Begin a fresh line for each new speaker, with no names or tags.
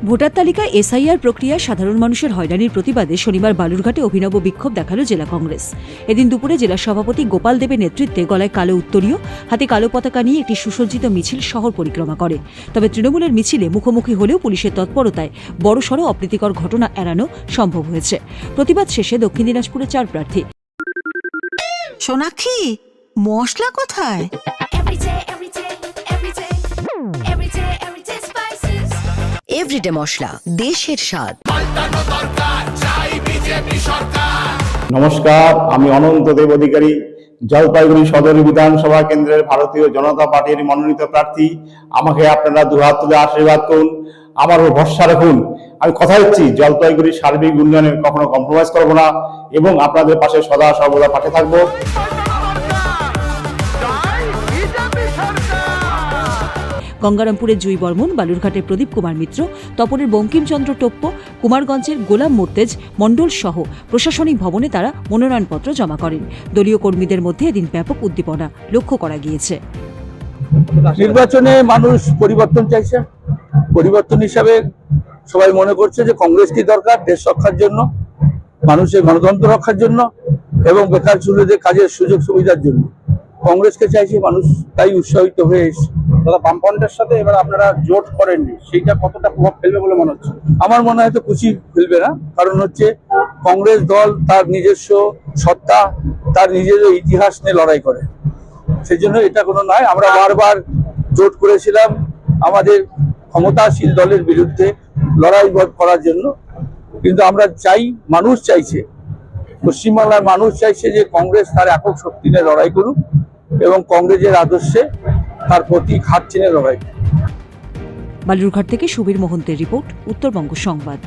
Voter তালিকায় SIR প্রক্রিয়া সাধারণ মানুষের হয়রানির প্রতিবাদে শনিবার বালুরঘাটে অভিনব বিক্ষোভ দেখালো জেলা কংগ্রেস। এদিন দুপুরে জেলা সভাপতি গোপাল দেবের নেতৃত্বে গলায় কালো উত্তরীয়, হাতে কালো পতাকা নিয়ে একটি সুসজ্জিত মিছিল শহর পরিক্রমা করে। তবে তৃণমূলের মিছিলে মুখোমুখি হলেও পুলিশের তৎপরতায় বড়সড় অপ্রীতিকর ঘটনা এড়ানো সম্ভব হয়েছে। প্রতিবাদ শেষে দক্ষিণ দিনাজপুরে 4 প্রার্থী।
সোনাক্ষী, মশলা কোথায়?
এভরিডে মশলা, দেশের স্বাদ।
নমস্কার, আমি অনন্ত দেব অধিকারী, জলপাইগুড়ি সদর বিধানসভা কেন্দ্রের ভারতীয় জনতা পার্টির মনোনীত প্রার্থী। আমাকে আপনারা দুহাত তুলে আশীর্বাদ করুন, আমার উপর ভরসা রাখুন। আমি কথা দিচ্ছি, জলপাইগুড়ির সার্বিক উন্নয়নে কখনো কম্প্রোমাইজ করব না এবং আপনাদের পাশে সদা সর্বদা পাশে থাকবো।
গঙ্গারামপুরের জুই বর্মন, বালুরঘাটের প্রদীপ কুমার মিত্র, তপনের বঙ্কিমচন্দ্র টোপ্প, কুমারগঞ্জের গোলাম মোর্তেজ মণ্ডল সহ প্রশাসনিক ভবনে তারা মনোনয়নপত্র জমা করেন। দলীয় কর্মীদের মধ্যে এদিন ব্যাপক উদ্দীপনা লক্ষ্য করা গিয়েছে।
নির্বাচনে মানুষ পরিবর্তন চাইছে। পরিবর্তন হিসাবে সবাই মনে করছে যে কংগ্রেসকে দরকার দেশ রক্ষার জন্য, মানুষের গণতন্ত্র রক্ষার জন্য এবং বেকার ছেলেদের কাজের সুযোগ সুবিধার জন্য। কংগ্রেসকে চাইছে মানুষ, তাই উৎসাহিত হয়ে এসেছে।
দাদা, বামফ্রন্টের সাথে এবার আপনারা জোট করেননি, সেইটা কতটা প্রভাব ফেলবে বলে মনে হচ্ছে?
আমার মনে হয় তো কুচি ফেলবে না, কারণ হচ্ছে কংগ্রেস দল তার নিজস্ব সত্তা, তার নিজের ইতিহাস নিয়ে লড়াই করে। সেই জন্য এটা কোনো নয়। আমরা বারবার জোট করেছিলাম আমাদের ক্ষমতাশীল দলের বিরুদ্ধে লড়াই করার জন্য, কিন্তু আমরা চাই, মানুষ চাইছে, পশ্চিমবাংলার মানুষ চাইছে যে কংগ্রেস তার একক শক্তি নিয়ে লড়াই করুক এবং কংগ্রেসের আদর্শে তার প্রতীক হাত চিনে লড়াই।
বালুরঘাট থেকে সুবীর মোহন্তের রিপোর্ট, উত্তরবঙ্গ সংবাদ।